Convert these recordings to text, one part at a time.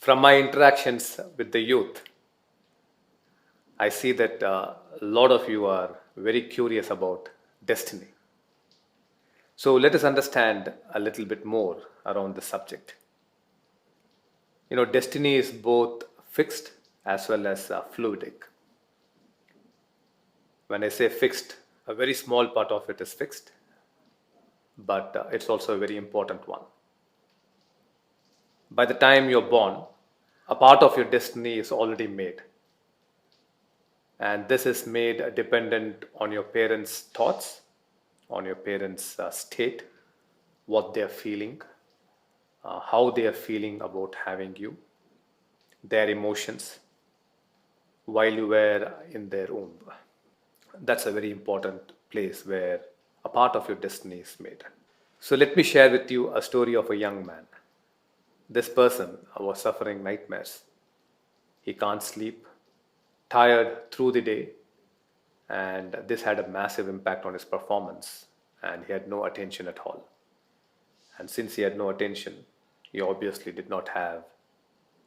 From my interactions with the youth, I see that a lot of you are very curious about destiny. So let us understand a little bit more around the subject. Destiny is both fixed as well as fluidic. When I say fixed, a very small part of it is fixed, but it's also a very important one. By the time you're born, a part of your destiny is already made. And this is made dependent on your parents' thoughts, on your parents' state, what they're feeling, how they are feeling about having you, their emotions while you were in their womb. That's a very important place where a part of your destiny is made. So let me share with you a story of a young man. This person was suffering nightmares. He can't sleep, tired through the day, and this had a massive impact on his performance, and he had no attention at all. And since he had no attention, he obviously did not have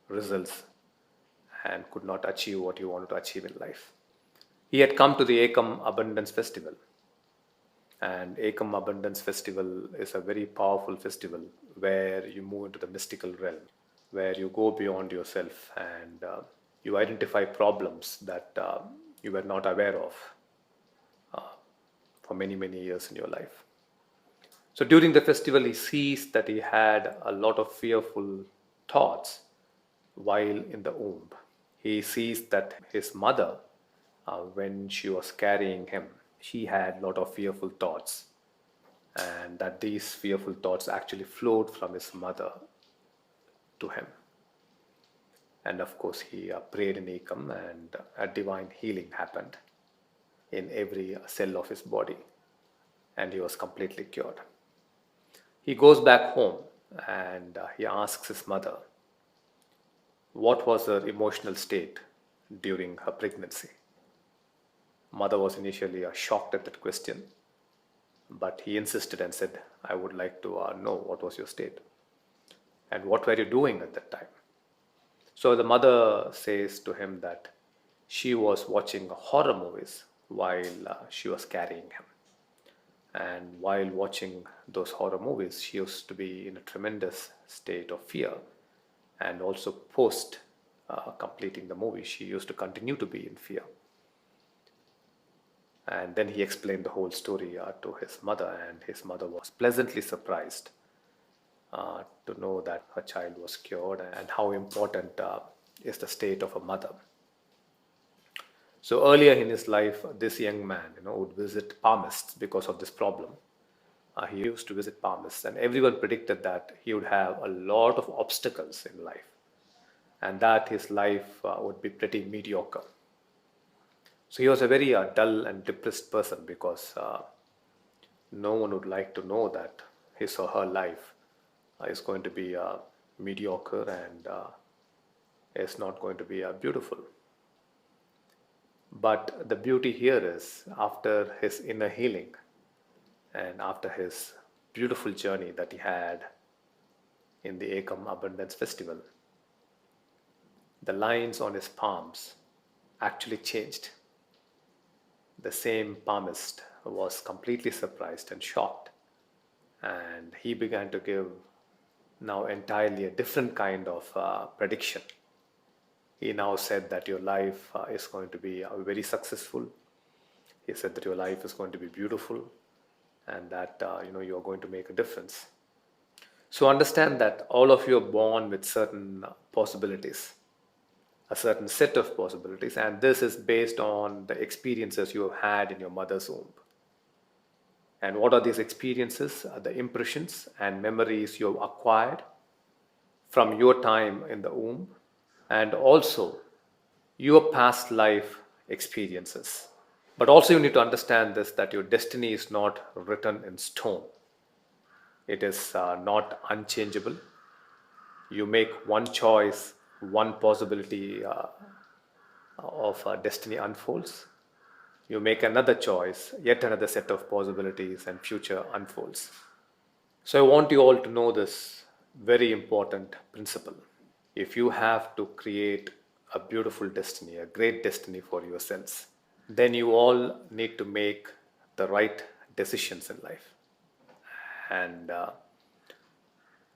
results and could not achieve what he wanted to achieve in life. He had come to the Ekam Abundance Festival. And Ekam Abundance Festival is a very powerful festival where you move into the mystical realm, where you go beyond yourself and you identify problems that you were not aware of for many, many years in your life. So during the festival, he sees that he had a lot of fearful thoughts while in the womb. He sees that his mother, when she was carrying him, she had a lot of fearful thoughts, and that these fearful thoughts actually flowed from his mother to him. And of course, he prayed in Ekam, and a divine healing happened in every cell of his body, and he was completely cured. He goes back home and he asks his mother what was her emotional state during her pregnancy. Mother was initially shocked at that question, but he insisted and said, I would like to know what was your state and what were you doing at that time. So the mother says to him that she was watching horror movies while she was carrying him. And while watching those horror movies, she used to be in a tremendous state of fear. And also post completing the movie, she used to continue to be in fear. And then he explained the whole story to his mother, and his mother was pleasantly surprised to know that her child was cured and how important is the state of a mother. So earlier in his life, this young man, would visit palmists because of this problem. He used to visit palmists, and everyone predicted that he would have a lot of obstacles in life, and that his life would be pretty mediocre. So he was a very dull and depressed person because no one would like to know that his or her life is going to be mediocre and is not going to be beautiful. But the beauty here is, after his inner healing and after his beautiful journey that he had in the Ekam Abundance Festival, the lines on his palms actually changed. The same palmist was completely surprised and shocked, and he began to give now entirely a different kind of prediction. He now said that your life is going to be very successful. He said that your life is going to be beautiful, and that you are going to make a difference. So understand that all of you are born with certain possibilities, a certain set of possibilities, and this is based on the experiences you have had in your mother's womb. And what are these experiences? The impressions and memories you have acquired from your time in the womb, and also your past life experiences. But also you need to understand this, that your destiny is not written in stone. It is not unchangeable. You make one choice, one possibility of destiny unfolds. You make another choice, yet another set of possibilities and future unfolds. So I want you all to know this very important principle. if you have to create a beautiful destiny, a great destiny for yourselves, then you all need to make the right decisions in life. And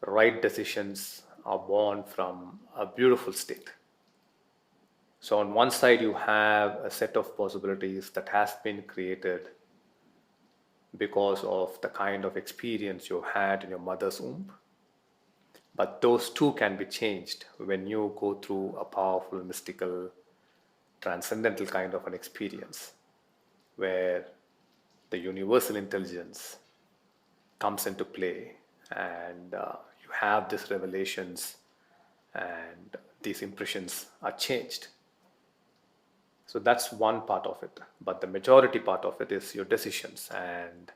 right decisions are born from a beautiful state. So, on one side, you have a set of possibilities that has been created because of the kind of experience you had in your mother's womb. But those too can be changed when you go through a powerful, mystical, transcendental kind of an experience where the universal intelligence comes into play, and you have these revelations, and these impressions are changed. So that's one part of it. But the majority part of it is your decisions, and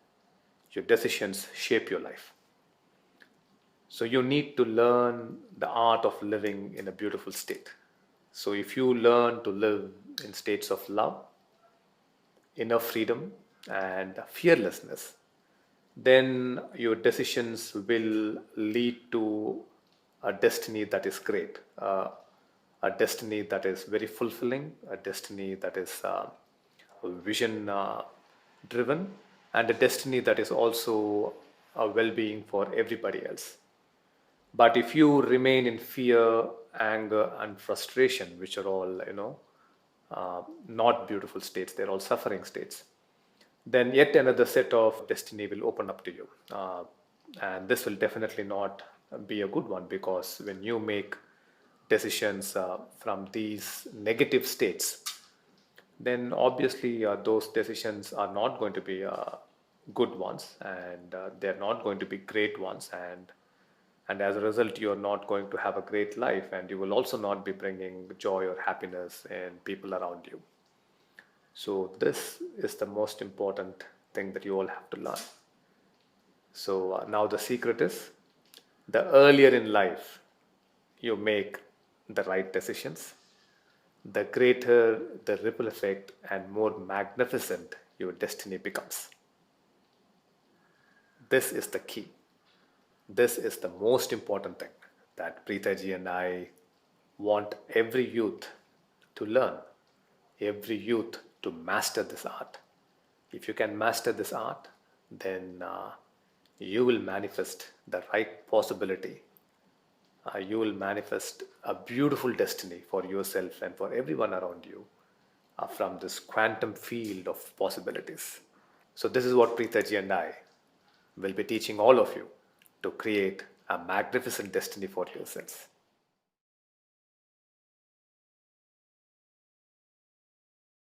your decisions shape your life. So you need to learn the art of living in a beautiful state. So if you learn to live in states of love, inner freedom, and fearlessness, then your decisions will lead to a destiny that is great, a destiny that is very fulfilling, a destiny that is vision driven, and a destiny that is also a well being for everybody else. But if you remain in fear, anger, and frustration, which are all, not beautiful states, they're all suffering states, then yet another set of destiny will open up to you. And this will definitely not be a good one, because when you make decisions from these negative states, then obviously those decisions are not going to be good ones, and they're not going to be great ones, and as a result you're not going to have a great life, and you will also not be bringing joy or happiness in people around you. So this is the most important thing that you all have to learn. So now the secret is, the earlier in life you make the right decisions, the greater the ripple effect and more magnificent your destiny becomes. This is the key. This is the most important thing that Preethaji and I want every youth to learn, every youth to master this art. If you can master this art, then you will manifest the right possibility. You will manifest a beautiful destiny for yourself and for everyone around you from this quantum field of possibilities. So, this is what Preethaji and I will be teaching all of you to create a magnificent destiny for yourselves.